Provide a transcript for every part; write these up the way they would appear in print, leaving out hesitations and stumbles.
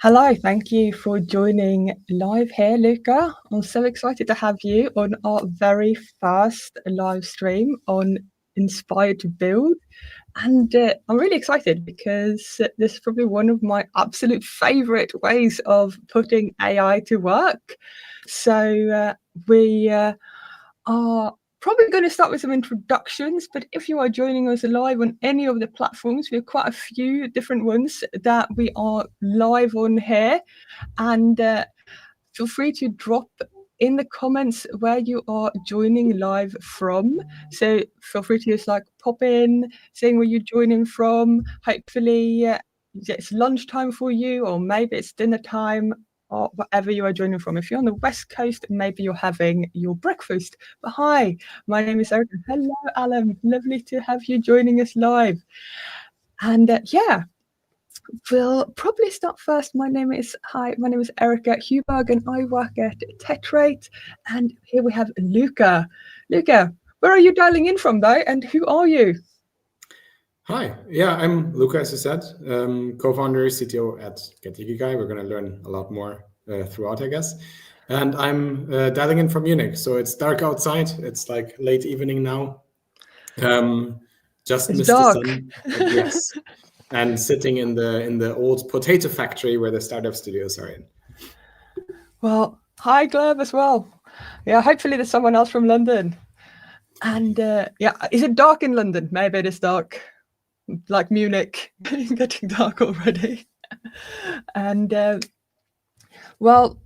Hello, thank you for joining live here, Luca. I'm so excited to have you on our very first live stream on Inspired to Build. And I'm really excited because this is probably one of my absolute favorite ways of putting AI to work. So we are probably going to start with some introductions, but if you are joining us live on any of the platforms, we have quite a few different ones that we are live on here. And feel free to drop in the comments where you are joining live from. So feel free to just like pop in, saying where you're joining from. Hopefully it's lunchtime for you, or maybe it's dinner time, or whatever you are joining from. If you're on the West Coast, maybe you're having your breakfast. But hi, my name is Erica. Hello, Alan. Lovely to have you joining us live. And we'll probably start first. My name is Erica Huberg, and I work at Tetrate. And here we have Luca. Luca, where are you dialing in from, though? And who are you? Hi, I'm Luca, as you said, co-founder, CTO at Get-ikigai. We're going to learn a lot more throughout, I guess. And I'm dialing in from Munich. So it's dark outside. It's like late evening now. Just missed dark. the sun. Yes. And sitting in the old potato factory where the startup studios are in. Well, hi, Gleb, as well. Yeah, hopefully there's someone else from London. And is it dark in London? Maybe it is dark. Like Munich, getting dark already. And well,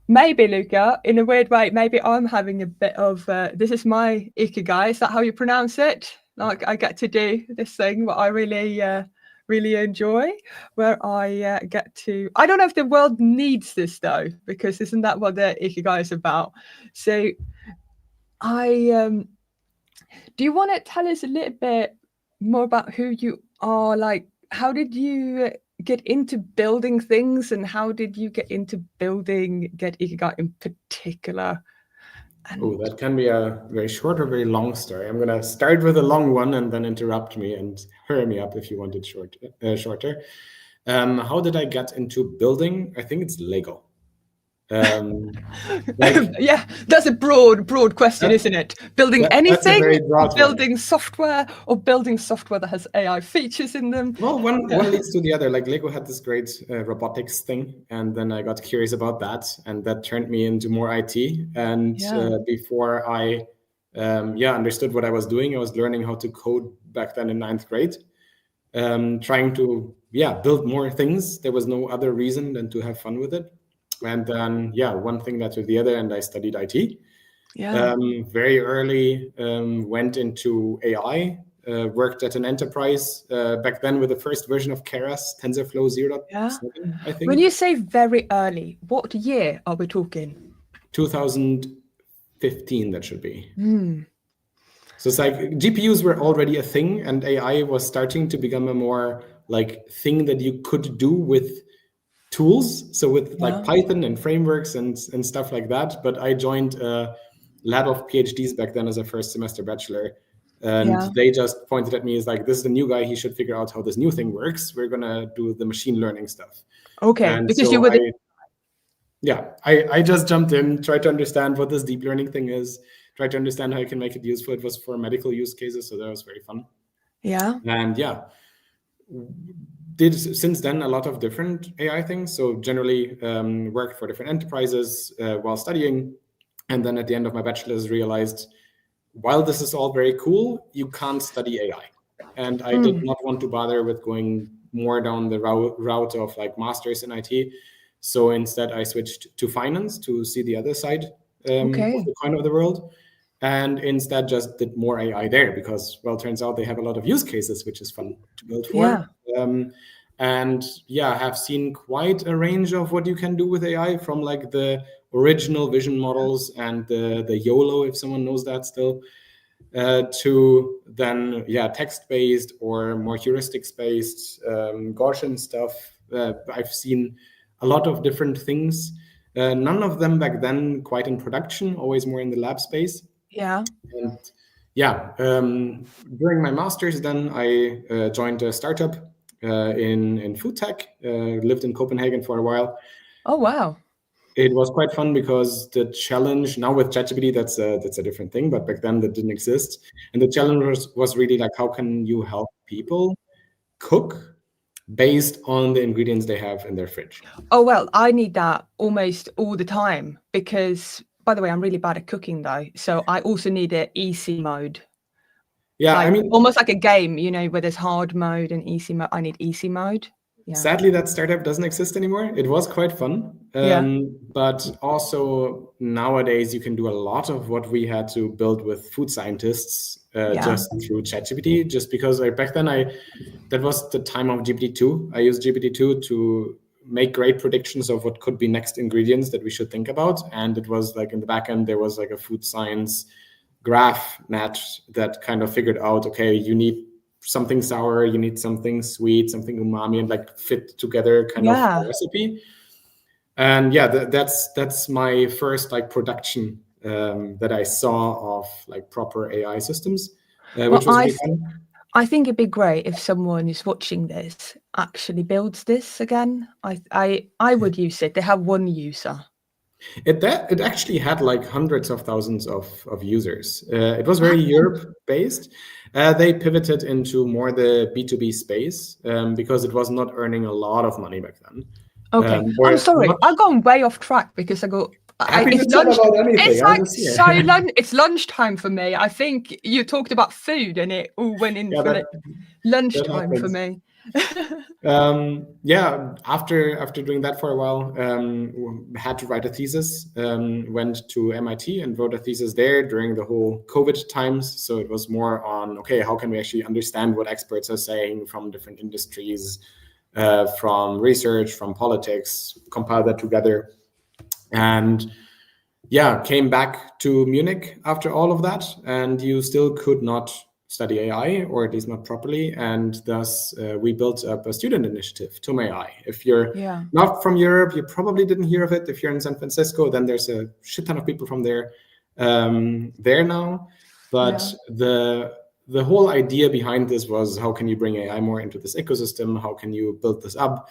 maybe, Luca, in a weird way, maybe I'm having a bit of this is my ikigai. Is that how you pronounce it? Like I get to do this thing what I really enjoy, where I get to, I don't know if the world needs this though, because isn't that what the ikigai is about? So do you want to tell us a little bit more about who you are? Like, how did you get into building things, and how did you get into building Get-ikigai in particular? Oh, that can be a very short or very long story. I'm going to start with a long one and then interrupt me and hurry me up if you want it shorter. How did I get into building? I think it's Lego. Yeah, that's a broad question, isn't it? Building anything, or building software, or building software that has AI features in them. Well, one leads to the other. Like Lego had this great robotics thing, and then I got curious about that, and that turned me into more IT. And before I understood what I was doing, I was learning how to code back then in 9th grade, trying to build more things. There was no other reason than to have fun with it. And then, one thing led to the other, and I studied IT. Very early, went into AI, worked at an enterprise back then with the first version of Keras, TensorFlow 0.7, I think. When you say very early, what year are we talking? 2015, that should be. So it's like GPUs were already a thing, and AI was starting to become a more like thing that you could do with tools, so with like Python and frameworks and stuff like that. But I joined a lab of PhDs back then as a first semester bachelor, and they just pointed at me as like, this is the new guy, he should figure out how this new thing works. We're gonna do the machine learning stuff. Okay, and because so you were I just jumped in, tried to understand what this deep learning thing is, tried to understand how I can make it useful. It was for medical use cases, so that was very fun. And did since then a lot of different AI things. So generally worked for different enterprises while studying. And then at the end of my bachelor's realized, while this is all very cool, you can't study AI. And I did not want to bother with going more down the route of like masters in IT. So instead I switched to finance to see the other side of the coin of the world. And instead just did more AI there because, well, turns out they have a lot of use cases, which is fun to build for. And have seen quite a range of what you can do with AI, from like the original vision models and the YOLO, if someone knows that still, to then text-based or more heuristics-based Gaussian stuff. I've seen a lot of different things. None of them back then quite in production, always more in the lab space. And during my master's, then I joined a startup in food tech. Lived in Copenhagen for a while. Oh, wow. It was quite fun because the challenge now with ChatGPT, that's a different thing, but back then that didn't exist. And the challenge was really like, how can you help people cook based on the ingredients they have in their fridge? Oh, well, I need that almost all the time because, by the way, I'm really bad at cooking though. So I also need an easy mode. Yeah, Like I mean, almost like a game, you know, where there's hard mode and easy mode. I need easy mode. Yeah. sadly, that startup doesn't exist anymore. It was quite fun. Yeah. But also nowadays, you can do a lot of what we had to build with food scientists just through ChatGPT, just because back then that was the time of GPT-2. I used GPT-2 to make great predictions of what could be next ingredients that we should think about. And it was like in the back end, there was like a food science graph net that kind of figured out, okay, you need something sour, you need something sweet, something umami, and like fit together kind of a recipe. And yeah, that's my first like production that I saw of like proper AI systems, which was really fun. I think it'd be great if someone who's watching this actually builds this again. I would use it. They have one user. It actually had like hundreds of thousands of users. It was very Europe based. They pivoted into more the B2B space because it was not earning a lot of money back then. Okay, I'm sorry. I've gone way off track because I got. Happy to chat about anything. It's like so it's lunchtime for me. I think you talked about food and it all went in for lunchtime for me. Yeah, after doing that for a while, had to write a thesis. Went to MIT and wrote a thesis there during the whole COVID times. So it was more on, okay, how can we actually understand what experts are saying from different industries, from research, from politics, compile that together. And yeah, came back to Munich after all of that, and you still could not study AI, or at least not properly. And thus, we built up a student initiative, TUM AI. If you're not from Europe, you probably didn't hear of it. If you're in San Francisco, then there's a shit ton of people from there now. But the whole idea behind this was, how can you bring AI more into this ecosystem? How can you build this up?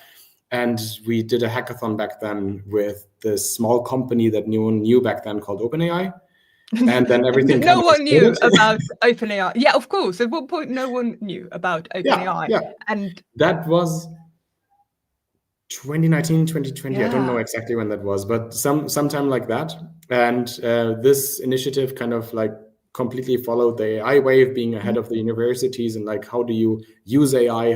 And we did a hackathon back then with this small company that no one knew back then called OpenAI. And then everything no one knew about OpenAI. Yeah, of course. At one point, no one knew about OpenAI. Yeah. And that was 2019, 2020. I don't know exactly when that was, but sometime like that. And this initiative kind of like completely followed the AI wave, being ahead of the universities, and like, how do you use AI?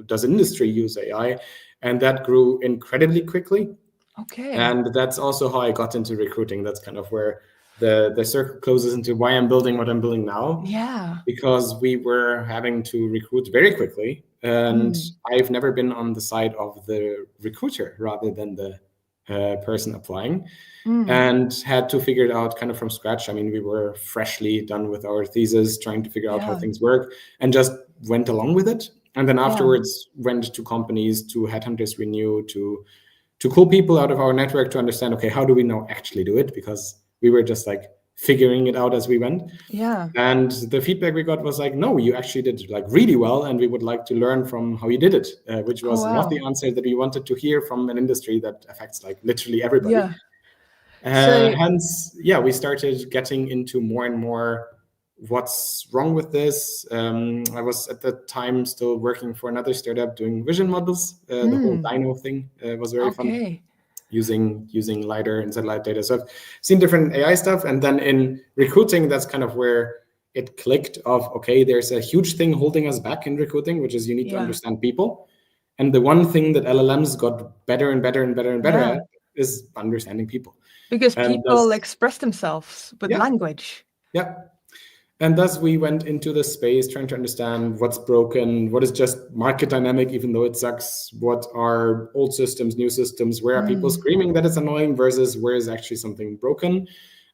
Does industry use AI? And that grew incredibly quickly. Okay. And that's also how I got into recruiting. That's kind of where the circle closes into why I'm building what I'm building now. Yeah. Because we were having to recruit very quickly. And I've never been on the side of the recruiter rather than the person applying, and had to figure it out kind of from scratch. I mean, we were freshly done with our thesis, trying to figure out how things work, and just went along with it. And then afterwards went to companies, to headhunters we knew, to cool people out of our network to understand, okay, how do we now actually do it? Because we were just like figuring it out as we went. Yeah. And the feedback we got was like, no, you actually did like really well, and we would like to learn from how you did it, which was not the answer that we wanted to hear from an industry that affects like literally everybody. Yeah. Hence, we started getting into more and more what's wrong with this. I was at the time still working for another startup doing vision models. The whole Dino thing was very fun, using LiDAR and satellite data. So I've seen different AI stuff. And then in recruiting, that's kind of where it clicked of, okay, there's a huge thing holding us back in recruiting, which is you need to understand people. And the one thing that LLMs got better and better and better and better at is understanding people. Because people express themselves with language. Yeah. And thus we went into the space trying to understand what's broken, what is just market dynamic, even though it sucks, what are old systems, new systems, where are people screaming that it's annoying versus where is actually something broken,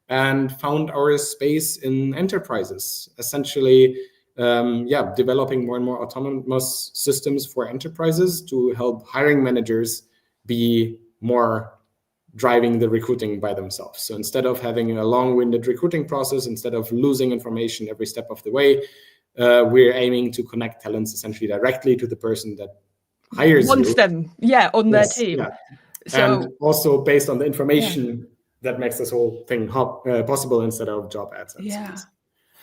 and found our space in enterprises, essentially, developing more and more autonomous systems for enterprises to help hiring managers be more driving the recruiting by themselves. So instead of having a long-winded recruiting process, instead of losing information every step of the way, we're aiming to connect talents essentially directly to the person that hires wants you. them, on their team. Yeah. So, and also based on the information that makes this whole thing possible instead of job ads and CVs.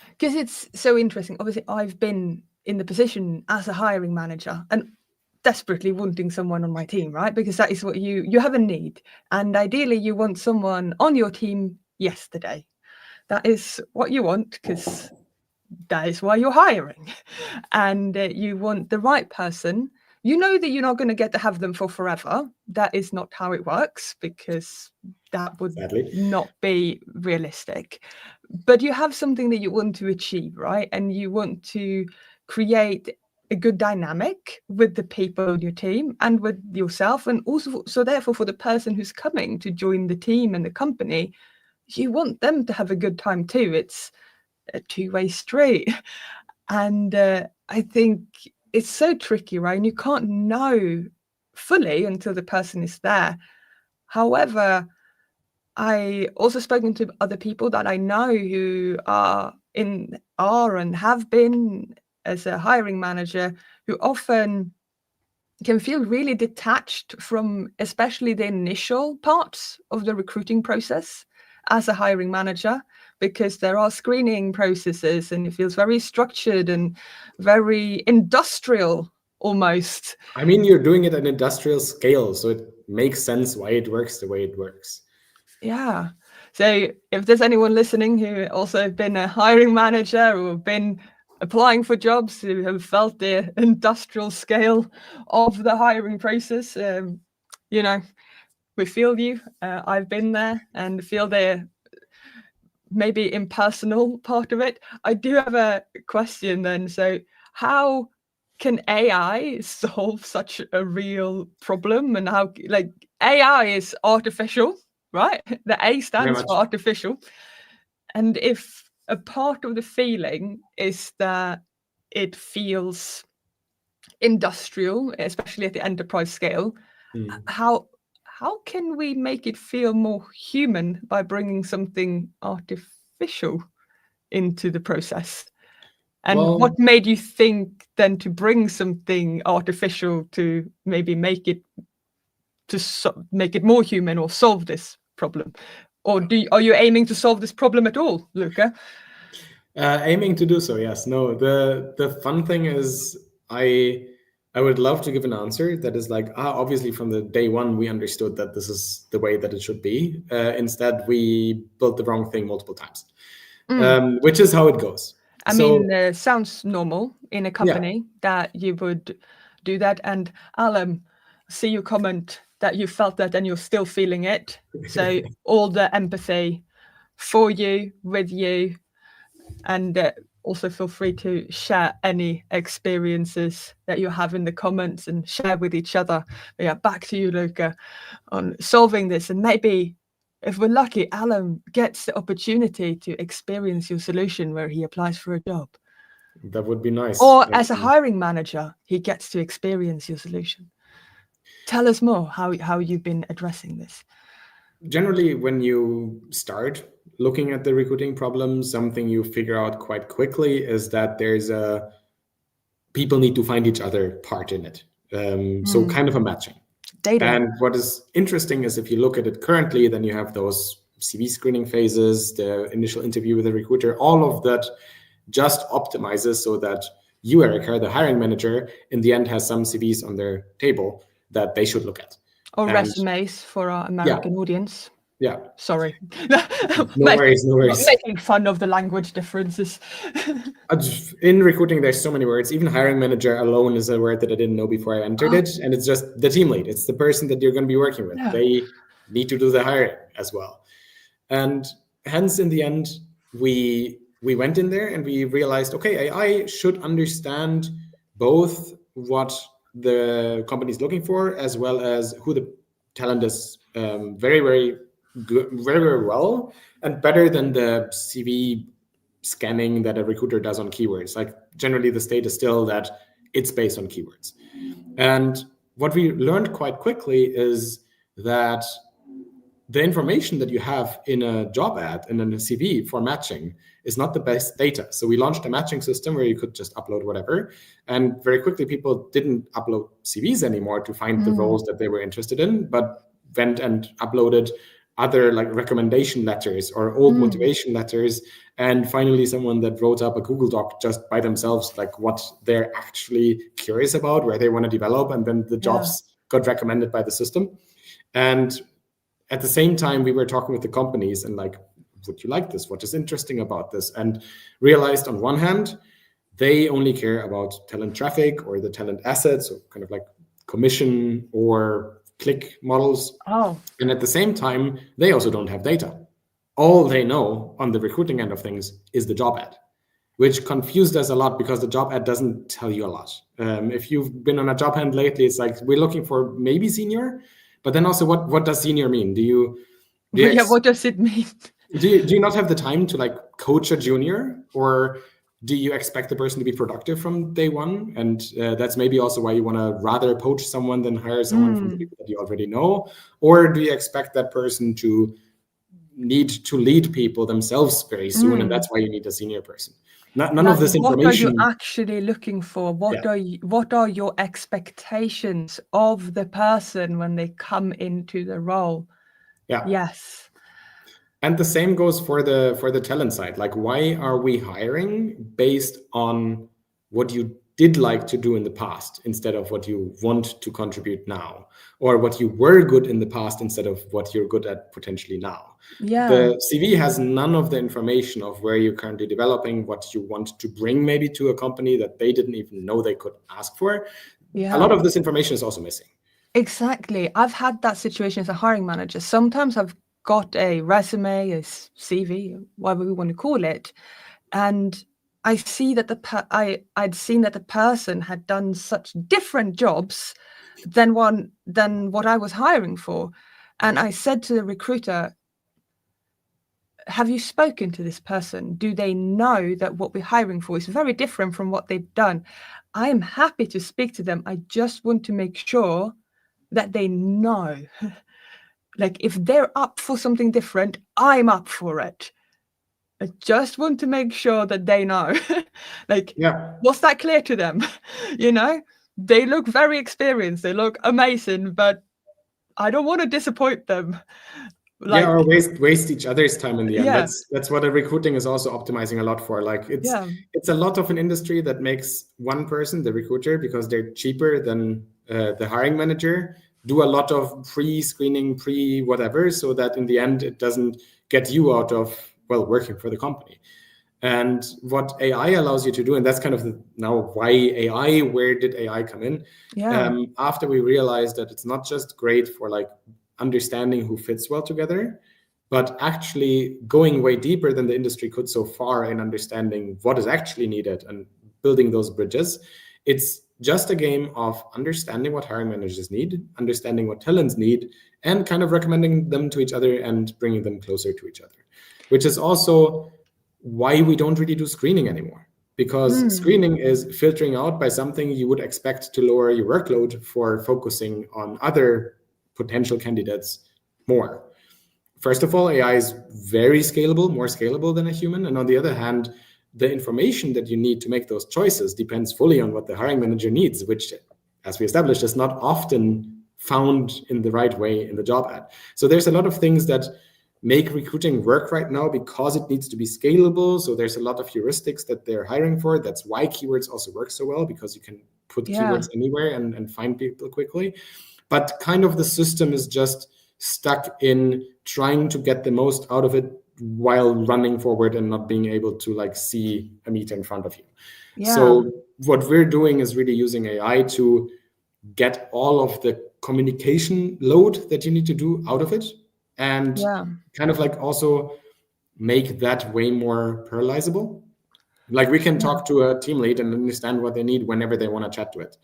Because it's so interesting. Obviously, I've been in the position as a hiring manager and desperately wanting someone on my team, right? Because that is what you have a need. And ideally, you want someone on your team yesterday. That is what you want, because that is why you're hiring. And you want the right person. You know that you're not going to get to have them for forever. That is not how it works, because that would not be realistic. But you have something that you want to achieve, right? And you want to create a good dynamic with the people on your team and with yourself. And also, so therefore, for the person who's coming to join the team and the company, you want them to have a good time too. It's a two-way street. And I think it's so tricky, right? And you can't know fully until the person is there. However, I also spoken to other people that I know who are and have been as a hiring manager, who often can feel really detached from especially the initial parts of the recruiting process as a hiring manager, because there are screening processes and it feels very structured and very industrial almost. I mean, you're doing it at an industrial scale, so it makes sense why it works the way it works. Yeah. So if there's anyone listening who also have been a hiring manager or been applying for jobs, who have felt the industrial scale of the hiring process, we feel you. I've been there and feel the maybe impersonal part of it. I do have a question then. So how can AI solve such a real problem? And how, like, AI is artificial, right? The A stands for artificial. And if a part of the feeling is that it feels industrial, especially at the enterprise scale, how can we make it feel more human by bringing something artificial into the process? And what made you think then to bring something artificial to maybe make it more human or solve this problem? Or are you aiming to solve this problem at all, Luca? Aiming to do so, yes. No, the fun thing is I would love to give an answer that is like, obviously from the day one, we understood that this is the way that it should be. Instead, we built the wrong thing multiple times, which is how it goes. I mean, sounds normal in a company that you would do that. And I'll see you comment that you felt that and you're still feeling it. So all the empathy for you, with you, and also feel free to share any experiences that you have in the comments and share with each other. But yeah, back to you, Luca, on solving this. And maybe if we're lucky, Alan gets the opportunity to experience your solution where he applies for a job. That would be nice. Or as a hiring manager, he gets to experience your solution. Tell us more how you've been addressing this. Generally, when you start looking at the recruiting problem, something you figure out quite quickly is that there's people need to find each other part in it. So kind of a matching. Data. And what is interesting is if you look at it currently, then you have those CV screening phases, the initial interview with the recruiter, all of that just optimizes so that you, Erica, the hiring manager, in the end has some CVs on their table that they should look at. Or resumes for our American audience. Yeah. Sorry. No worries. Making fun of the language differences. In recruiting, there's so many words. Even hiring manager alone is a word that I didn't know before I entered it. And it's just the team lead. It's the person that you're going to be working with. Yeah. They need to do the hiring as well. And hence, in the end, we went in there and we realized, okay, AI should understand both what the company is looking for as well as who the talent is very, very good, very, very well, and better than the CV scanning that a recruiter does on keywords. Like generally the state is still that it's based on keywords. And what we learned quite quickly is that the information that you have in a job ad and in a CV for matching is not the best data. So we launched a matching system where you could just upload whatever. And very quickly, people didn't upload CVs anymore to find the roles that they were interested in, but went and uploaded other like recommendation letters or old motivation letters. And finally, someone that wrote up a Google Doc just by themselves, like what they're actually curious about, where they want to develop. And then the jobs got recommended by the system. And at the same time, we were talking with the companies and like, would you like this? What is interesting about this? And realized on one hand, they only care about talent traffic or the talent assets, or kind of like commission or click models. And at the same time, they also don't have data. All they know on the recruiting end of things is the job ad, which confused us a lot because the job ad doesn't tell you a lot. If you've been on a job hunt lately, it's like, we're looking for maybe senior, but then also what does senior mean? What does it mean? Do you not have the time to like coach a junior, or do you expect the person to be productive from day one? And that's maybe also why you want to rather poach someone than hire someone from the people that you already know. Or do you expect that person to need to lead people themselves very soon, and that's why you need a senior person? None of this information. What are you actually looking for? What are your expectations of the person when they come into the role? Yes. And the same goes for the talent side. Like, why are we hiring based on what you did like to do in the past instead of what you want to contribute now, or what you were good in the past instead of what you're good at potentially now? The CV has none of the information of where you're currently developing, what you want to bring maybe to a company that they didn't even know they could ask for. A lot of this information is also missing. Exactly. I've had that situation as a hiring manager. Sometimes I've got a resume, a CV, whatever we want to call it, and I see that I'd seen that the person had done such different jobs than what I was hiring for. And I said to the recruiter, have you spoken to this person? Do they know that what we're hiring for is very different from what they've done? I am happy to speak to them. I just want to make sure that they know. Like, if they're up for something different, I'm up for it. I just want to make sure that they know. Was that clear to them? They look very experienced. They look amazing, but I don't want to disappoint them. Or waste each other's time in the end. That's what a recruiting is also optimizing a lot for. Like, it's a lot of an industry that makes one person, the recruiter, because they're cheaper than the hiring manager, do a lot of pre-screening, pre-whatever, so that in the end it doesn't get you out of working for the company. And what AI allows you to do, and that's kind of now why AI, where did AI come in? After we realized that it's not just great for like understanding who fits well together, but actually going way deeper than the industry could so far in understanding what is actually needed and building those bridges. It's just a game of understanding what hiring managers need, understanding what talents need, and kind of recommending them to each other and bringing them closer to each other, which is also why we don't really do screening anymore, because screening is filtering out by something you would expect to lower your workload for focusing on other potential candidates more. First of all, AI is very scalable, more scalable than a human. And on the other hand, the information that you need to make those choices depends fully on what the hiring manager needs, which, as we established, is not often found in the right way in the job ad. So there's a lot of things that make recruiting work right now because it needs to be scalable. So there's a lot of heuristics that they're hiring for. That's why keywords also work so well, because you can put keywords anywhere and find people quickly. But kind of the system is just stuck in trying to get the most out of it while running forward and not being able to like see a meter in front of you. So what we're doing is really using AI to get all of the communication load that you need to do out of it, and kind of like also make that way more parallelizable. Like, we can talk to a team lead and understand what they need whenever they want to chat to it.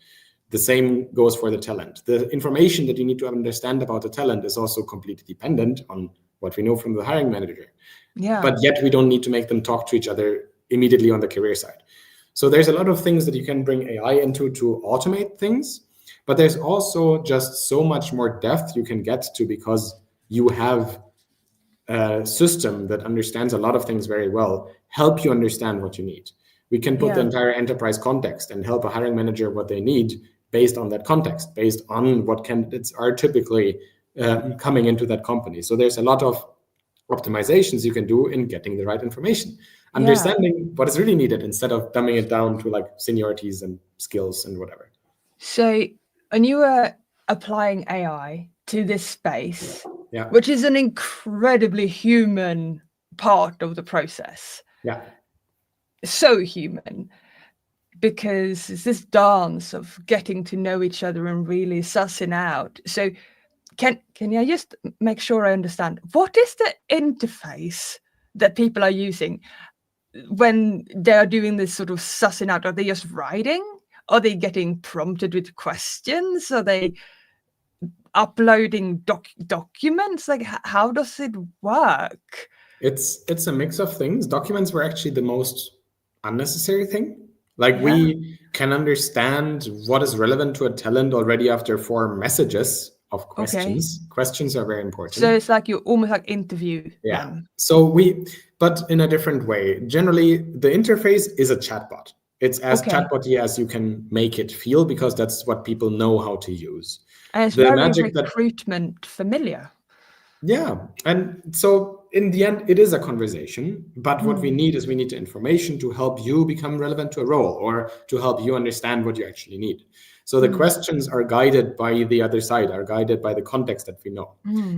The same goes for the talent. The information that you need to understand about the talent is also completely dependent on what we know from the hiring manager. But yet we don't need to make them talk to each other immediately on the career side. So there's a lot of things that you can bring AI into to automate things, but there's also just so much more depth you can get to, because you have a system that understands a lot of things very well, help you understand what you need. We can put the entire enterprise context and help a hiring manager what they need based on that context, based on what candidates are typically coming into that company. So there's a lot of optimizations you can do in getting the right information, understanding what is really needed instead of dumbing it down to like seniorities and skills and whatever. So, and you were applying AI to this space, Yeah. which is an incredibly human part of the process. Yeah. So human, because it's this dance of getting to know each other and really sussing out. So can I just make sure I understand, what is the interface that people are using when they're doing this sort of sussing out? Are they just writing? Are they getting prompted with questions? Are they uploading documents? Like, how does it work? It's a mix of things. Documents were actually the most unnecessary thing. Like we can understand what is relevant to a talent already after 4 messages of questions. Questions are very important. So it's like you almost like interview them. So but in a different way. Generally, the interface is a chatbot. It's as chatbot-y as you can make it feel, because that's what people know how to use. And it's very recruitment familiar. Yeah. And so in the end, it is a conversation, but what we need is we need the information to help you become relevant to a role, or to help you understand what you actually need. So the questions are guided by the other side, are guided by the context that we know.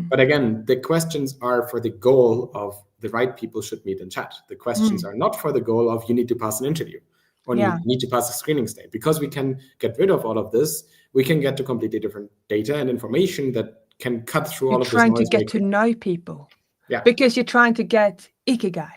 But again, the questions are for the goal of the right people should meet and chat. The questions are not for the goal of you need to pass an interview, or you need to pass a screening stage. Because we can get rid of all of this, we can get to completely different data and information that can cut through all of this noise. You're trying to get to know people. Yeah. Because you're trying to get ikigai.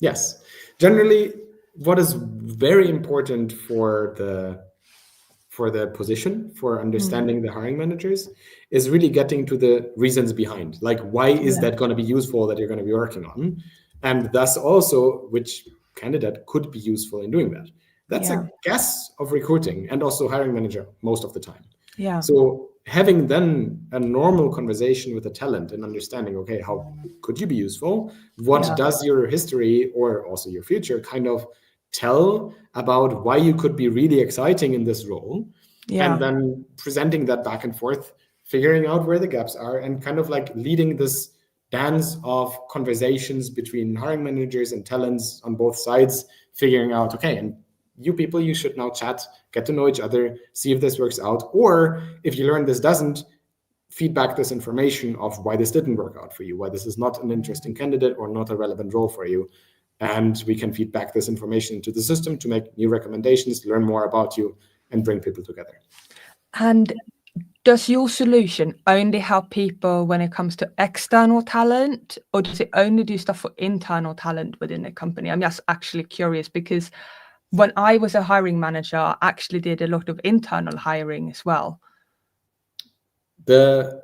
Yes. Generally, what is very important for the position, for understanding the hiring managers, is really getting to the reasons behind. Like, why is that going to be useful that you're going to be working on? And thus also, which candidate could be useful in doing that. That's a guess of recruiting and also hiring manager most of the time. Yeah. So having then a normal conversation with a talent and understanding, okay, how could you be useful? What does your history or also your future kind of tell about why you could be really exciting in this role? And then presenting that back and forth, figuring out where the gaps are, and kind of like leading this dance of conversations between hiring managers and talents on both sides, figuring out, okay, and you people, you should now chat, get to know each other, see if this works out. Or if you learn this doesn't, feedback this information of why this didn't work out for you, why this is not an interesting candidate or not a relevant role for you. And we can feedback this information into the system to make new recommendations, learn more about you, and bring people together. And does your solution only help people when it comes to external talent, or does it only do stuff for internal talent within a company? I'm just actually curious, because when I was a hiring manager, I actually did a lot of internal hiring as well. The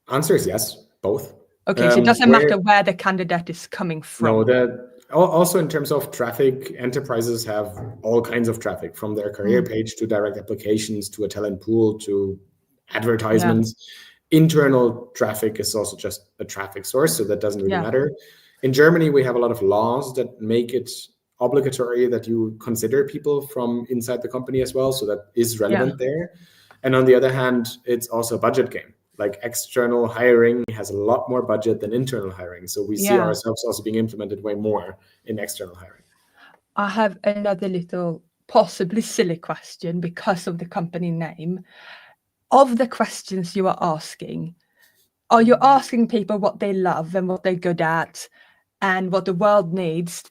answer is yes, both. Okay, so it doesn't matter where the candidate is coming from. No, also in terms of traffic, enterprises have all kinds of traffic, from their career page to direct applications to a talent pool to advertisements. Internal traffic is also just a traffic source, so that doesn't really matter. In Germany, we have a lot of laws that make it obligatory that you consider people from inside the company as well, so that is relevant there. And on the other hand, it's also a budget game. Like, external hiring has a lot more budget than internal hiring, so we see ourselves also being implemented way more in external hiring. I have another little possibly silly question because of the company name. Of the questions you are asking, are you asking people what they love and what they're good at and what the world needs?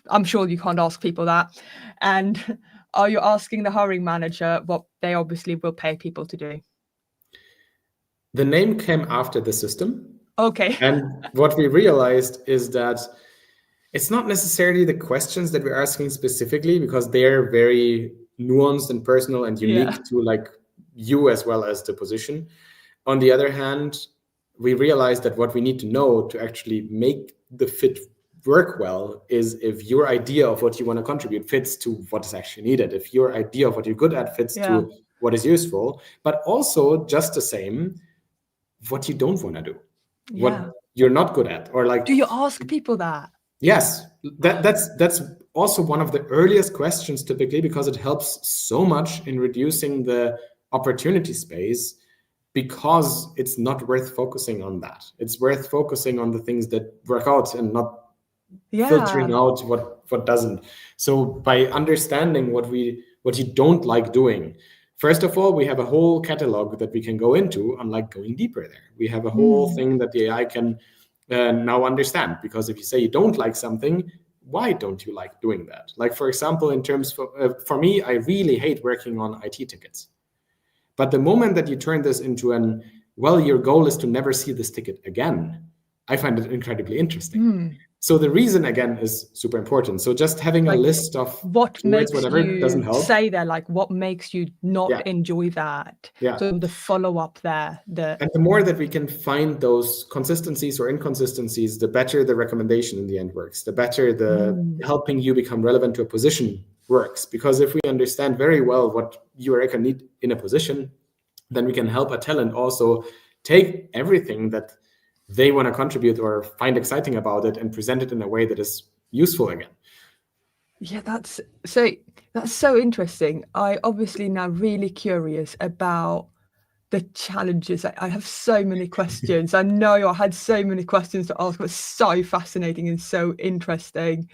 I'm sure you can't ask people that. And are you asking the hiring manager what they obviously will pay people to do? The name came after the system. Okay. And what we realized is that it's not necessarily the questions that we're asking specifically, because they're very nuanced and personal and unique to like you as well as the position. On the other hand, we realized that what we need to know to actually make the fit work well is if your idea of what you want to contribute fits to what is actually needed, if your idea of what you're good at fits to what is useful, but also just the same, what you don't want to do. Yeah. what you're not good at, or like, Do you ask people that? yes, that's also one of the earliest questions typically, because it helps so much in reducing the opportunity space, because it's not worth focusing on that. It's worth focusing on the things that work out and not filtering out what doesn't. So by understanding what you don't like doing, first of all, we have a whole catalog that we can go into, unlike going deeper there. We have a whole thing that the AI can now understand, because if you say you don't like something, why don't you like doing that? Like, for example, in terms for me, I really hate working on IT tickets. But the moment that you turn this into your goal is to never see this ticket again, I find it incredibly interesting. So the reason, again, is super important. So just having a list of what keywords, makes whatever, doesn't you help. say there, like what makes you not enjoy that? So the follow-up there. And the more that we can find those consistencies or inconsistencies, the better the recommendation in the end works, the better the helping you become relevant to a position works. Because if we understand very well what you or I can need in a position, then we can help a talent also take everything that they want to contribute or find exciting about it and present it in a way that is useful again. Yeah, that's so interesting. I obviously now really curious about the challenges. I have so many questions. I know I had so many questions to ask, but it's so fascinating and so interesting.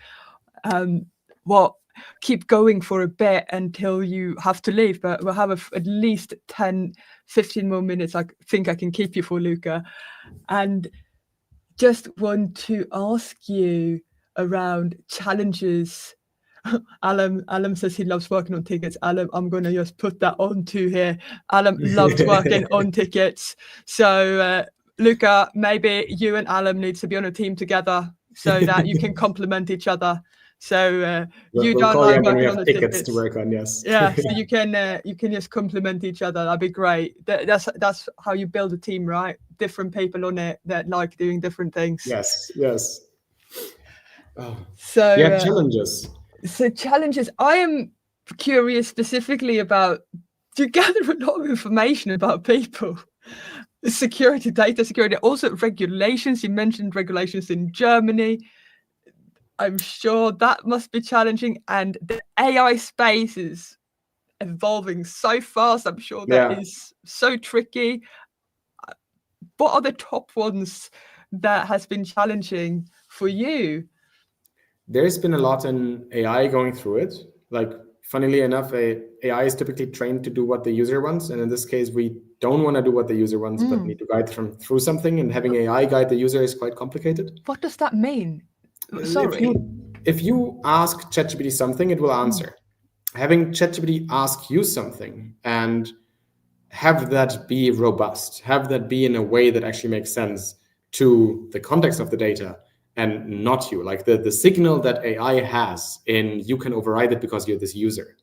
Keep going for a bit until you have to leave, but we'll have at least 10, 15 more minutes. I think I can keep you for, Luca. And just want to ask you around challenges. Alam says he loves working on tickets. Alam, I'm going to just put that onto here. Alam loves working on tickets. So, Luca, maybe you and Alam need to be on a team together so that you can complement each other. So you don't like working on the tickets to work on, yes. Yeah, so you can just complement each other. That'd be great. That's how you build a team, right? Different people on it that like doing different things. Yes. Oh. So challenges. So challenges. I am curious specifically about, you gather a lot of information about people. Security, data security, also regulations. You mentioned regulations in Germany. I'm sure that must be challenging. And the AI space is evolving so fast. I'm sure that is so tricky. What are the top ones that has been challenging for you? There's been a lot in AI going through it. Like, funnily enough, AI is typically trained to do what the user wants. And in this case, we don't want to do what the user wants, but need to guide them through something. And having AI guide the user is quite complicated. What does that mean? Sorry. If you ask ChatGPT something, it will answer. Having ChatGPT ask you something and have that be robust, have that be in a way that actually makes sense to the context of the data and not you. Like the signal that AI has in you can override it because you're this user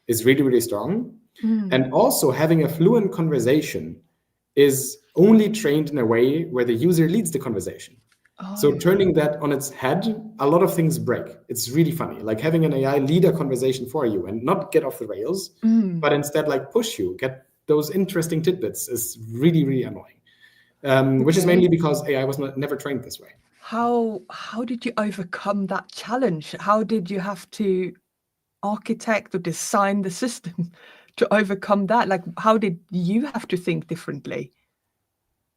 is really, really strong. And also having a fluent conversation is only trained in a way where the user leads the conversation. So turning that on its head, a lot of things break. It's really funny, like having an AI lead a conversation for you and not get off the rails, but instead like push you, get those interesting tidbits is really, really annoying, which is mainly because AI was never trained this way. How did you overcome that challenge? How did you have to architect or design the system to overcome that? Like, how did you have to think differently?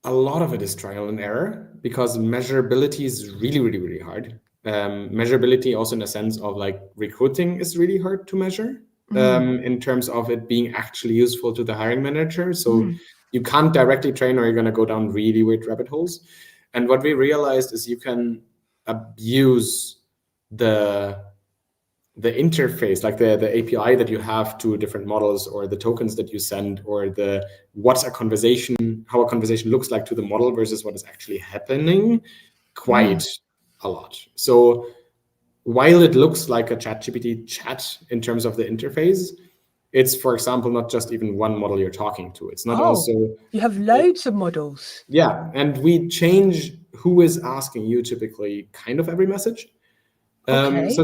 A lot of it is trial and error, because measurability is really, really, really hard. Measurability also in the sense of like recruiting is really hard to measure in terms of it being actually useful to the hiring manager. So you can't directly train, or you're going to go down really weird rabbit holes. And what we realized is you can abuse the interface, like the API that you have to different models, or the tokens that you send, or how a conversation looks like to the model versus what is actually happening, quite a lot. So while it looks like a ChatGPT chat in terms of the interface, it's, for example, not just even one model you're talking to. It's not also... You have loads of models. Yeah, and we change who is asking you typically kind of every message. So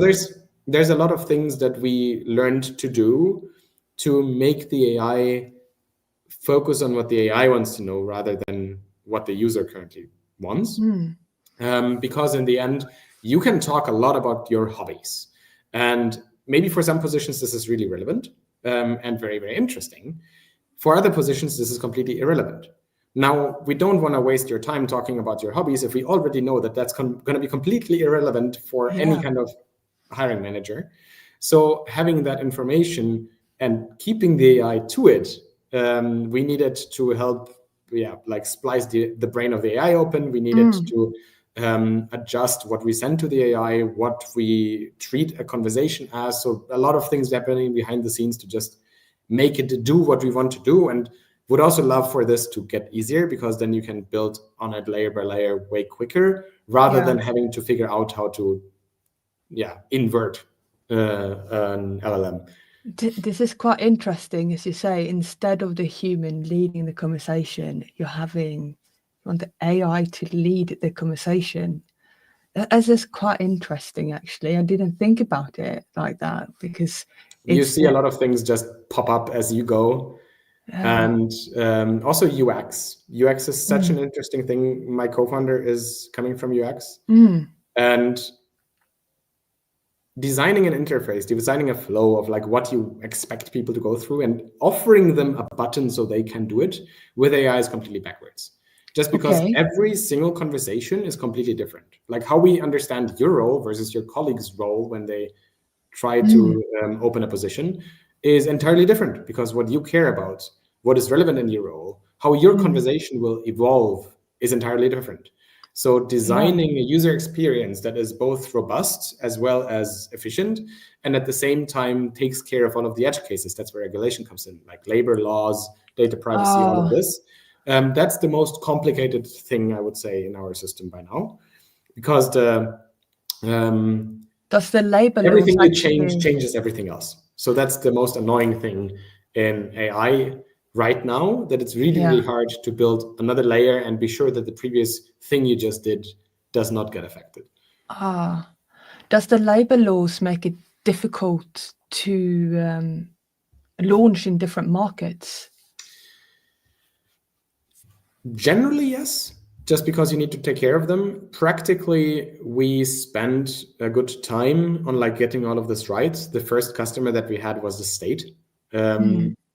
there's a lot of things that we learned to do to make the AI focus on what the AI wants to know rather than what the user currently ones. Because in the end, you can talk a lot about your hobbies. And maybe for some positions, this is really relevant and very, very interesting. For other positions, this is completely irrelevant. Now, we don't want to waste your time talking about your hobbies if we already know that that's going to be completely irrelevant for any kind of hiring manager. So having that information and keeping the AI to it, we needed to help, like splice the brain of the AI open. We needed to adjust what we send to the AI, what we treat a conversation as. So a lot of things happening behind the scenes to just make it do what we want to do. And would also love for this to get easier, because then you can build on it layer by layer way quicker, rather than having to figure out how to invert an LLM. This is quite interesting, as you say. Instead of the human leading the conversation, you want the AI to lead the conversation. This is quite interesting, actually. I didn't think about it like that, because you see a lot of things just pop up as you go. And also UX. UX is such an interesting thing. My co-founder is coming from UX. And designing an interface, designing a flow of like what you expect people to go through, and offering them a button so they can do it with AI is completely backwards. Just because every single conversation is completely different. Like how we understand your role versus your colleague's role when they try to open a position is entirely different, because what you care about, what is relevant in your role, how your conversation will evolve is entirely different. So designing a user experience that is both robust as well as efficient, and at the same time takes care of all of the edge cases. That's where regulation comes in, like labor laws, data privacy, all of this. That's the most complicated thing, I would say, in our system by now, because does the labor everything you change changes everything else. So that's the most annoying thing in AI right now, that it's really, really hard to build another layer and be sure that the previous thing you just did does not get affected. Does the labor laws make it difficult to launch in different markets? Generally, yes, just because you need to take care of them. Practically, we spent a good time on like getting all of this right. The first customer that we had was the state.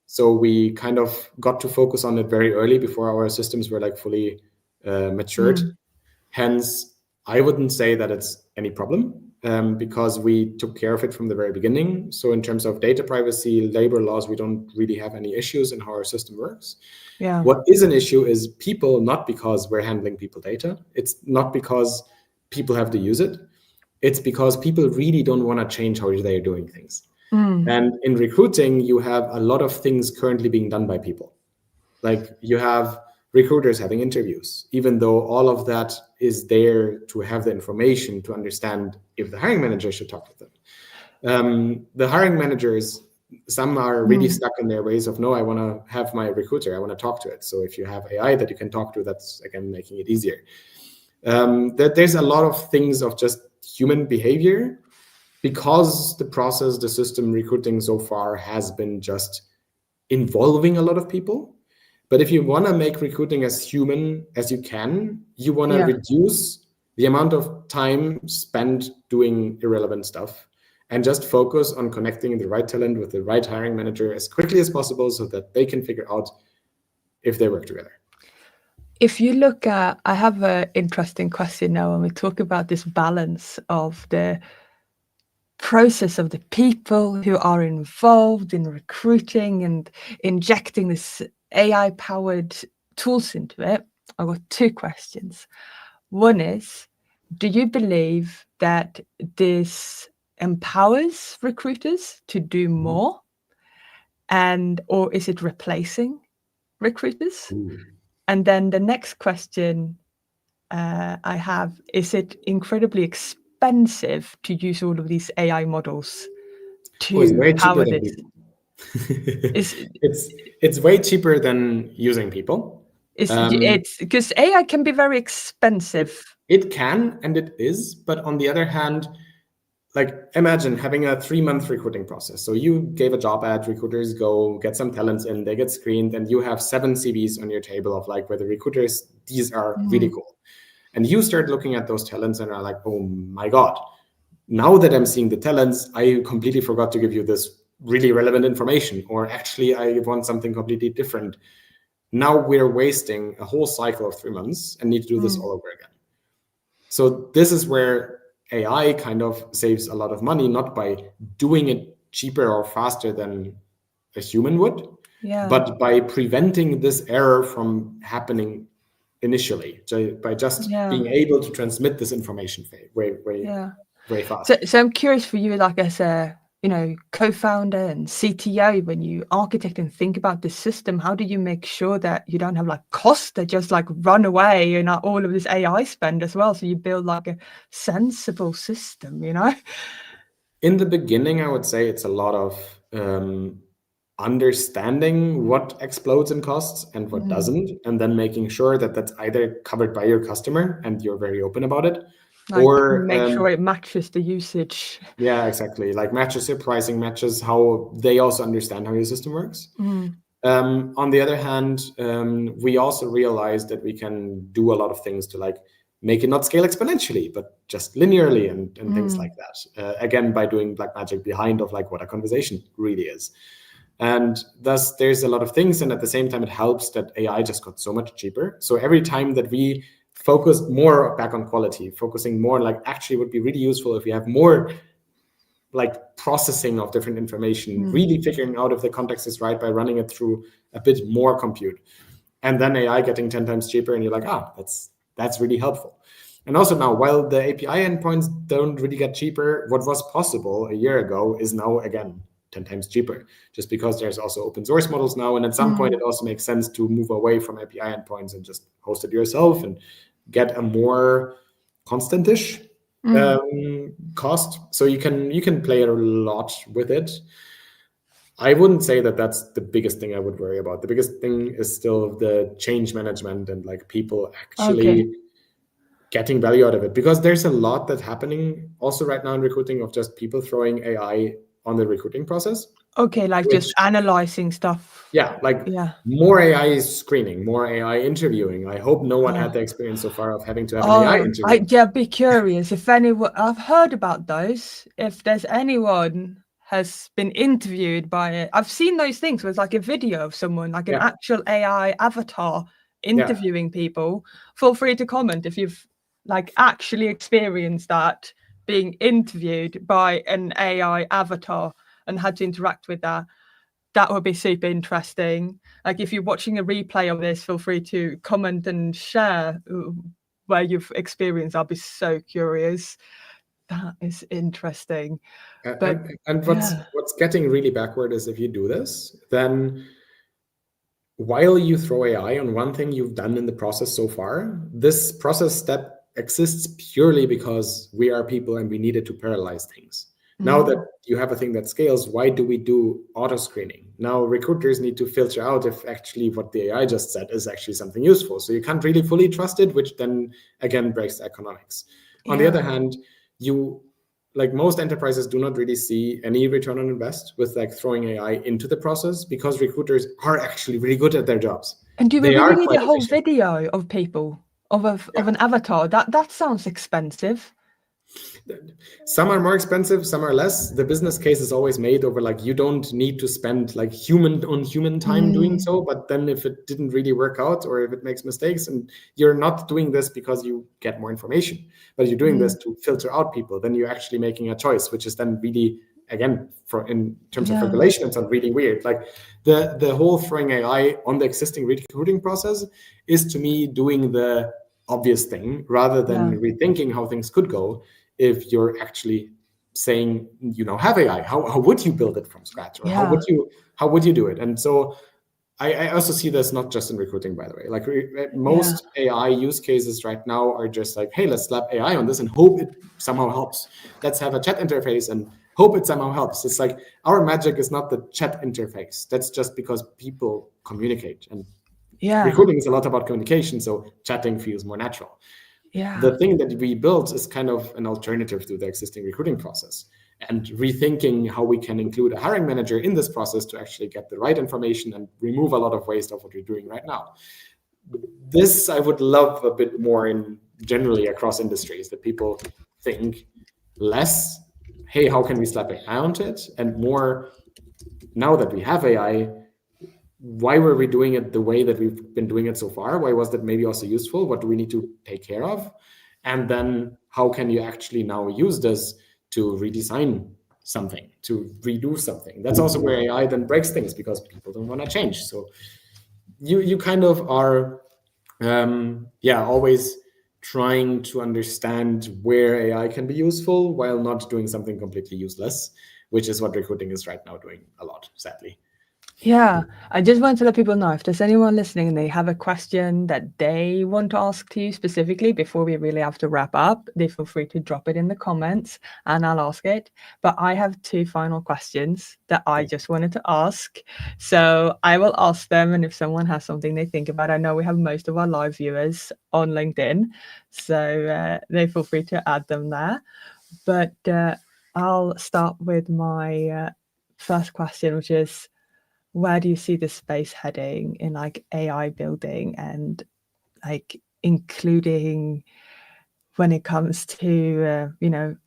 So we kind of got to focus on it very early before our systems were like fully matured. Hence, I wouldn't say that it's any problem, because we took care of it from the very beginning. So in terms of data privacy, labor laws, we don't really have any issues in how our system works. What is an issue is people, not because we're handling people data. It's not because people have to use it. It's because people really don't want to change how they're doing things. And in recruiting, you have a lot of things currently being done by people. Like you have recruiters having interviews, even though all of that is there to have the information to understand if the hiring manager should talk to them. The hiring managers, some are really stuck in their ways of, no, I want to have my recruiter, I want to talk to it. So if you have AI that you can talk to, that's again making it easier. That there's a lot of things of just human behavior, because the process, the system recruiting so far has been just involving a lot of people. But if you want to make recruiting as human as you can, you want to reduce the amount of time spent doing irrelevant stuff and just focus on connecting the right talent with the right hiring manager as quickly as possible, so that they can figure out if they work together. If you look at, I have an interesting question now when we talk about this balance of the process of the people who are involved in recruiting and injecting this AI-powered tools into it. I've got two questions. One is, do you believe that this empowers recruiters to do more, or is it replacing recruiters? And then the next question I have, is it incredibly expensive to use all of these AI models to power this? It's way cheaper than using people. It's because AI can be very expensive. It can, and it is, but on the other hand, like imagine having a 3-month recruiting process. So you gave a job ad, recruiters go get some talents in, they get screened, and you have 7 CVs on your table of like, where the recruiters, these are really cool. And you start looking at those talents and are like, oh my God, now that I'm seeing the talents, I completely forgot to give you this really relevant information, or actually I want something completely different. Now we're wasting a whole cycle of 3 months and need to do this all over again. So this is where AI kind of saves a lot of money, not by doing it cheaper or faster than a human would, but by preventing this error from happening initially, by just being able to transmit this information very fast. So I'm curious for you, like as a co-founder and CTO, when you architect and think about the system, how do you make sure that you don't have like costs that just like run away and all of this AI spend as well? So you build like a sensible system, In the beginning, I would say it's a lot of understanding what explodes in costs and what doesn't, and then making sure that that's either covered by your customer and you're very open about it, like or make sure it matches the usage. Yeah, exactly. Like matches your pricing, matches how they also understand how your system works. On the other hand, we also realized that we can do a lot of things to like make it not scale exponentially, but just linearly and things like that. Again, by doing black magic behind of like what a conversation really is. And thus there's a lot of things. And at the same time, it helps that AI just got so much cheaper. So every time that we focused more back on quality, focusing more like actually would be really useful if you have more like processing of different information, really figuring out if the context is right by running it through a bit more compute. And then AI getting 10 times cheaper and you're like, that's really helpful. And also now, while the API endpoints don't really get cheaper, what was possible a year ago is now, again, 10 times cheaper, just because there's also open source models now. And at some point, it also makes sense to move away from API endpoints and just host it yourself and get a more constant-ish cost. So you can play a lot with it. I wouldn't say that that's the biggest thing I would worry about. The biggest thing is still the change management and like people actually getting value out of it, because there's a lot that's happening also right now in recruiting of just people throwing AI on the recruiting process. Okay, like just analyzing stuff. Yeah, like more AI screening, more AI interviewing. I hope no one had the experience so far of having to have an AI interview. Be curious if anyone. I've heard about those. If there's anyone has been interviewed by it, I've seen those things where it's like a video of someone, like an actual AI avatar interviewing people. Feel free to comment if you've like actually experienced that, being interviewed by an AI avatar and had to interact with that. That would be super interesting. Like if you're watching a replay of this, feel free to comment and share where you've experienced. I'll be so curious. That is interesting. And what's getting really backward is if you do this, then while you throw AI on one thing you've done in the process so far, this process step exists purely because we are people and we needed to parallelize things. Now that you have a thing that scales, why do we do auto screening? Now recruiters need to filter out if actually what the AI just said is actually something useful. So you can't really fully trust it, which then again breaks the economics. On the other hand, like most enterprises do not really see any return on invest with like throwing AI into the process, because recruiters are actually really good at their jobs. And do we really need a whole video of people of an avatar? That sounds expensive. Some are more expensive, some are less. The business case is always made over like you don't need to spend like human time doing so, but then if it didn't really work out or if it makes mistakes, and you're not doing this because you get more information, but you're doing this to filter out people, then you're actually making a choice, which is then really, again, in terms of regulation, it's really weird. Like the whole throwing AI on the existing recruiting process is to me doing the obvious thing rather than rethinking how things could go. If you're actually saying, have AI, how would you build it from scratch, or how would you do it? And so I also see this not just in recruiting, by the way. Like most AI use cases right now are just like, hey, let's slap AI on this and hope it somehow helps. Let's have a chat interface and hope it somehow helps. It's like our magic is not the chat interface. That's just because people communicate, and recruiting is a lot about communication, so chatting feels more natural. The thing that we built is kind of an alternative to the existing recruiting process, and rethinking how we can include a hiring manager in this process to actually get the right information and remove a lot of waste of what we're doing right now. This I would love a bit more in generally across industries, that people think less, hey, how can we slap AI onto it? And more, now that we have AI, why were we doing it the way that we've been doing it so far? Why was that maybe also useful? What do we need to take care of? And then how can you actually now use this to redesign something, to redo something? That's also where AI then breaks things, because people don't want to change. So you kind of are, always trying to understand where AI can be useful while not doing something completely useless, which is what recruiting is right now doing a lot, sadly. Yeah, I just want to let people know, if there's anyone listening and they have a question that they want to ask to you specifically before we really have to wrap up, they feel free to drop it in the comments and I'll ask it. But I have 2 final questions that I just wanted to ask. So I will ask them, and if someone has something they think about, I know we have most of our live viewers on LinkedIn, so they feel free to add them there. But I'll start with my first question, which is, where do you see the space heading in like AI building, and like including when it comes to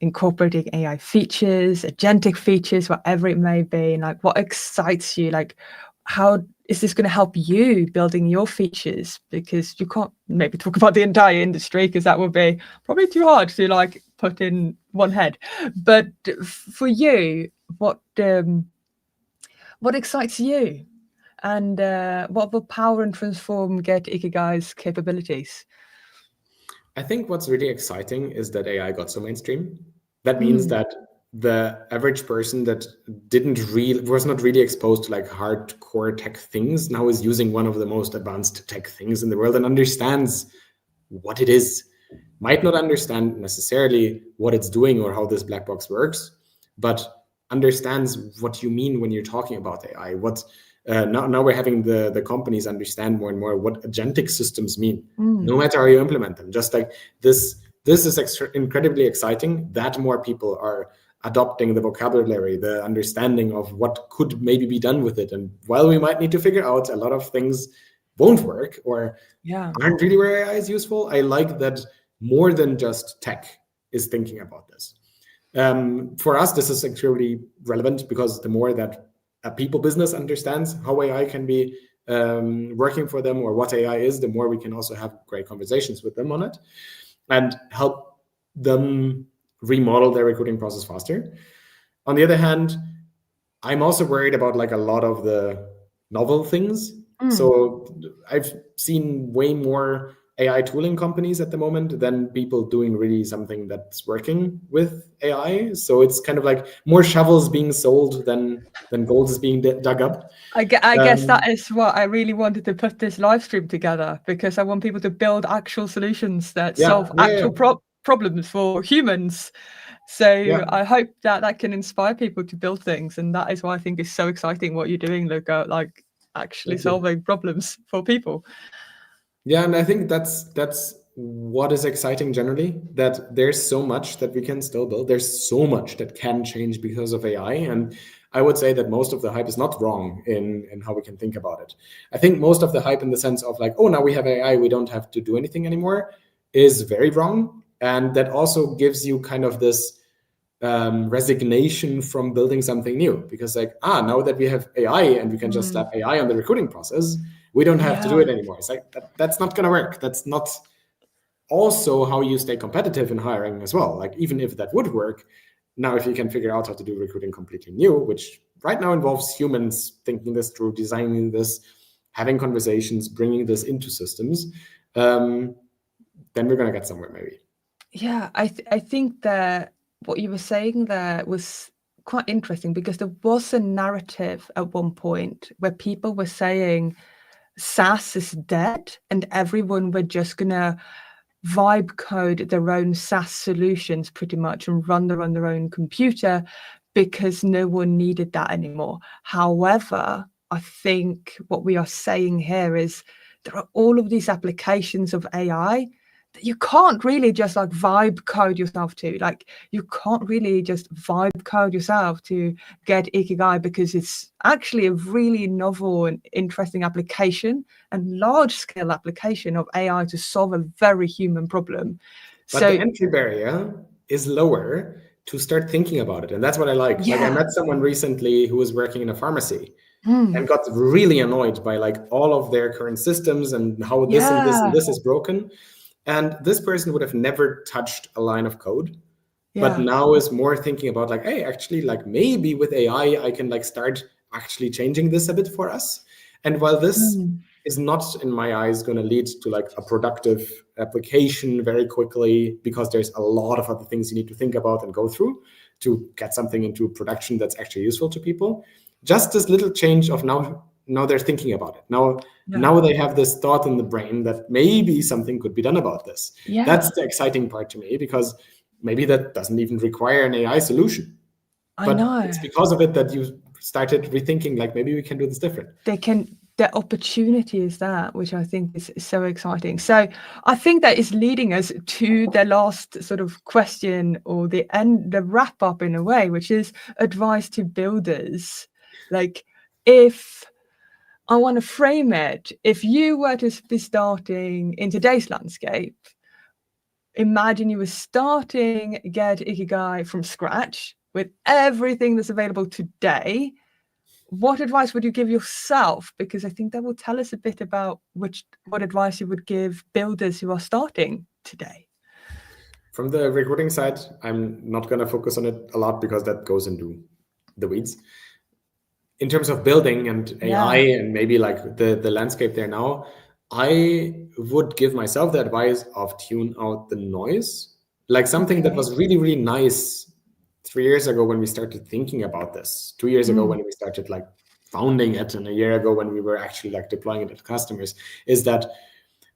incorporating AI features, agentic features, whatever it may be, and like what excites you? Like, how is this going to help you building your features? Because you can't maybe talk about the entire industry, because that would be probably too hard to like put in one head. But for you, what excites you? And what will power and transform Get-ikigai's capabilities? I think what's really exciting is that AI got so mainstream. That means that the average person that was not really exposed to like hardcore tech things now is using one of the most advanced tech things in the world and understands what it is. Might not understand necessarily what it's doing or how this black box works, but understands what you mean when you're talking about AI. Now we're having the companies understand more and more what agentic systems mean, no matter how you implement them. Just like this is incredibly exciting that more people are adopting the vocabulary, the understanding of what could maybe be done with it. And while we might need to figure out a lot of things won't work or aren't really where AI is useful, I like that more than just tech is thinking about this. For us, this is actually relevant because the more that a people business understands how AI can be working for them or what AI is, the more we can also have great conversations with them on it and help them remodel their recruiting process faster. On the other hand, I'm also worried about like a lot of the novel things. So I've seen way more AI tooling companies at the moment than people doing really something that's working with AI. So it's kind of like more shovels being sold than gold is being dug up. I guess that is what I really wanted to put this live stream together, because I want people to build actual solutions that solve actual problems for humans. So I hope that can inspire people to build things. And that is why I think it's so exciting what you're doing, Luca, like actually solving problems for people. Yeah, and I think that's what is exciting generally, that there's so much that we can still build. There's so much that can change because of AI. And I would say that most of the hype is not wrong in how we can think about it. I think most of the hype in the sense of like, oh, now we have AI, we don't have to do anything anymore, is very wrong. And that also gives you kind of this resignation from building something new, because like, now that we have AI and we can just slap AI on the recruiting process, we don't have to do it anymore. It's like, that's not going to work. That's not also how you stay competitive in hiring as well. Like, even if that would work, now if you can figure out how to do recruiting completely new, which right now involves humans thinking this through, designing this, having conversations, bringing this into systems, then we're going to get somewhere maybe. Yeah, I think that what you were saying there was quite interesting, because there was a narrative at one point where people were saying SaaS is dead and everyone were just gonna vibe code their own SaaS solutions pretty much and run them on their own computer, because no one needed that anymore. However, I think what we are saying here is there are all of these applications of AI you can't really just like vibe code yourself to, like you can't really just vibe code yourself to Get-ikigai, because it's actually a really novel and interesting application and large scale application of AI to solve a very human problem. But the entry barrier is lower to start thinking about it. And that's what I like. Like I met someone recently who was working in a pharmacy and got really annoyed by like all of their current systems and how this and this and this is broken. And this person would have never touched a line of code, but now is more thinking about like, hey, actually, like maybe with AI, I can like start actually changing this a bit for us. And while this is not, in my eyes, going to lead to like a productive application very quickly, because there's a lot of other things you need to think about and go through to get something into production that's actually useful to people. Just this little change of now they're thinking about it. Now they have this thought in the brain that maybe something could be done about this. That's the exciting part to me, because maybe that doesn't even require an AI solution. But it's because of it that you started rethinking, like, maybe we can do this different. The opportunity is that, which I think is so exciting. So I think that is leading us to the last sort of question, or the wrap up in a way, which is advice to builders. Like, if I want to frame it, if you were to be starting in today's landscape, imagine you were starting Get-ikigai from scratch with everything that's available today. What advice would you give yourself? Because I think that will tell us a bit about what advice you would give builders who are starting today. From the recruiting side, I'm not going to focus on it a lot because that goes into the weeds. In terms of building and AI and maybe like the landscape there now, I would give myself the advice of tune out the noise. Like something that was really, really nice 3 years ago when we started thinking about this, 2 years ago when we started like founding it, and a year ago when we were actually like deploying it to customers, is that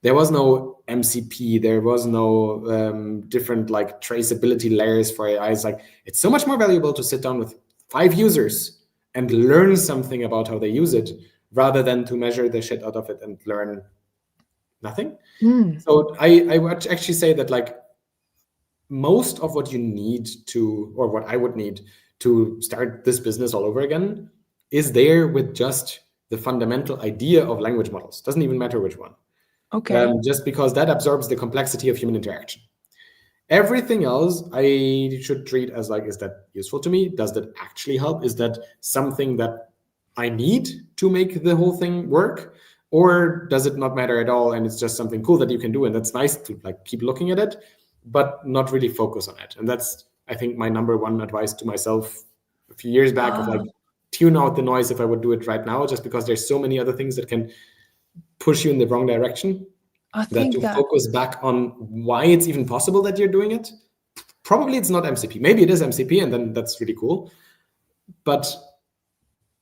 there was no MCP, there was no different like traceability layers for AI. It's so much more valuable to sit down with 5 users and learn something about how they use it, rather than to measure the shit out of it and learn nothing. So I would actually say that like most of what you need to, or what I would need to start this business all over again, is there with just the fundamental idea of language models. Doesn't even matter which one. Just because that absorbs the complexity of human interaction. Everything else I should treat as like, is that useful to me? Does that actually help? Is that something that I need to make the whole thing work? Or does it not matter at all, and it's just something cool that you can do, and that's nice to like keep looking at it, but not really focus on it? And that's, I think, my number one advice to myself a few years back, of like, tune out the noise if I would do it right now, just because there's so many other things that can push you in the wrong direction. Focus back on why it's even possible that you're doing it. Probably it's not MCP. Maybe it is MCP, and then that's really cool. But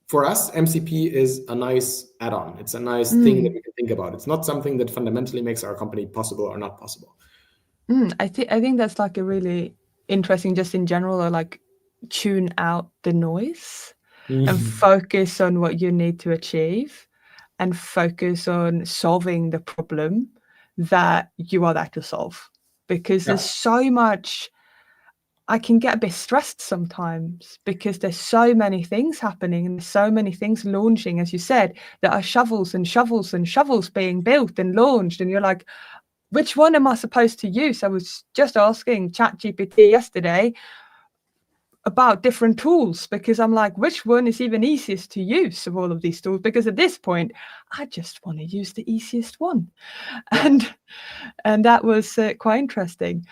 for us, MCP is a nice add-on. It's a nice thing that we can think about. It's not something that fundamentally makes our company possible or not possible. I think that's like a really interesting, just in general, or like tune out the noise and focus on what you need to achieve, and focus on solving the problem that you are there to solve. Because there's so much, I can get a bit stressed sometimes because there's so many things happening and so many things launching, as you said. There are shovels and shovels and shovels being built and launched, and you're like, which one am I supposed to use? I was just asking ChatGPT yesterday about different tools, because I'm like, which one is even easiest to use of all of these tools? Because at this point, I just want to use the easiest one. And that was quite interesting.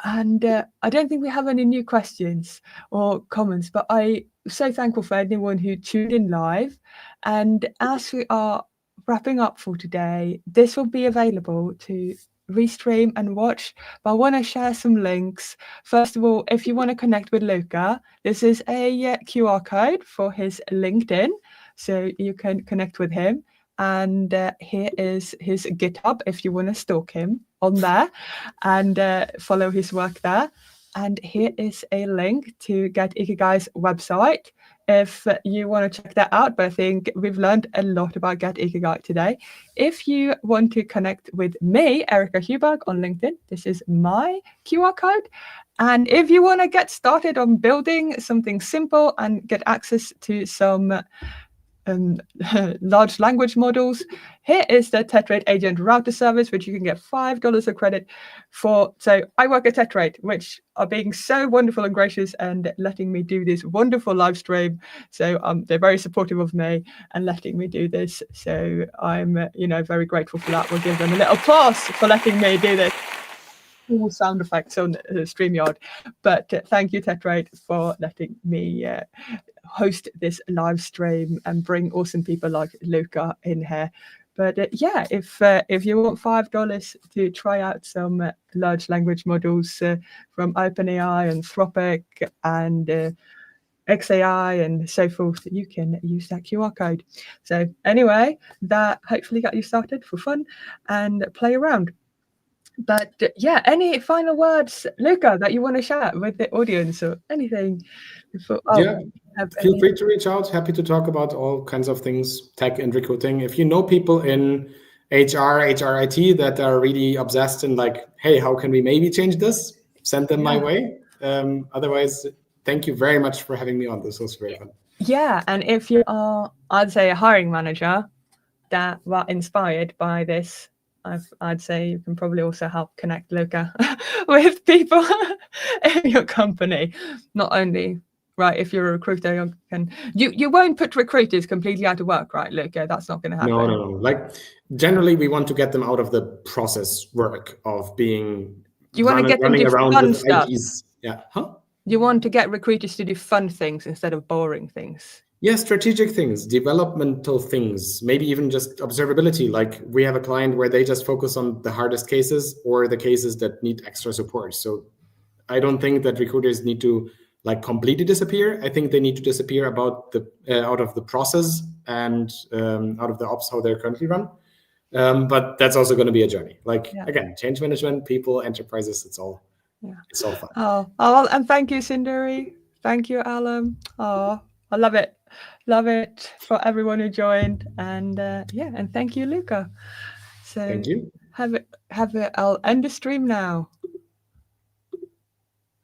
And I don't think we have any new questions or comments, but I'm so thankful for anyone who tuned in live. And as we are wrapping up for today, this will be available to restream and watch, but I want to share some links. First of all, if you want to connect with Luca, this is a QR code for his LinkedIn, so you can connect with him. And here is his GitHub if you want to stalk him on there and follow his work there. And here is a link to Get-ikigai's website. if you want to check that out. But I think we've learned a lot about Get-ikigai today. If you want to connect with me, Erica Huberg, on LinkedIn, this is my QR code. And if you want to get started on building something simple and get access to some large language models, here is the Tetrate Agent Router service, which you can get $5 of credit for. So I work at Tetrate, which are being so wonderful and gracious and letting me do this wonderful live stream. So they're very supportive of me and letting me do this. So I'm very grateful for that. We'll give them a little applause for letting me do this. All sound effects on StreamYard. But thank you, Tetrate, for letting me host this live stream and bring awesome people like Luca in here. But if you want $5 to try out some large language models from OpenAI and Anthropic and XAI and so forth, you can use that QR code. So anyway, that hopefully got you started for fun and play around. But any final words, Luca, that you want to share with the audience or anything? Feel free to reach out. Happy to talk about all kinds of things, tech and recruiting. If you know people in HR, HRIT that are really obsessed in like, hey, how can we maybe change this? Send them my way. Otherwise, thank you very much for having me on. This was very fun. Yeah, and if you are, I'd say, a hiring manager that were inspired by this, I'd say you can probably also help connect Luca with people in your company. Not only, right, if you're a recruiter, you won't put recruiters completely out of work, right, Luca? That's not going to happen. No. Like generally, we want to get them out of the process work of being. You want to get them to around fun with stuff. IDs. Yeah. Huh? You want to get recruiters to do fun things instead of boring things. Yeah, strategic things, developmental things, maybe even just observability. Like we have a client where they just focus on the hardest cases or the cases that need extra support. So I don't think that recruiters need to like completely disappear. I think they need to disappear out of the process and out of the ops, how they're currently run. But that's also going to be a journey. Like again, change management, people, enterprises, it's all fun. Oh, and thank you, Sinduri. Thank you, Alan. Oh, I love it. Love it for everyone who joined. And and thank you, Luca. So thank you. I'll end the stream now.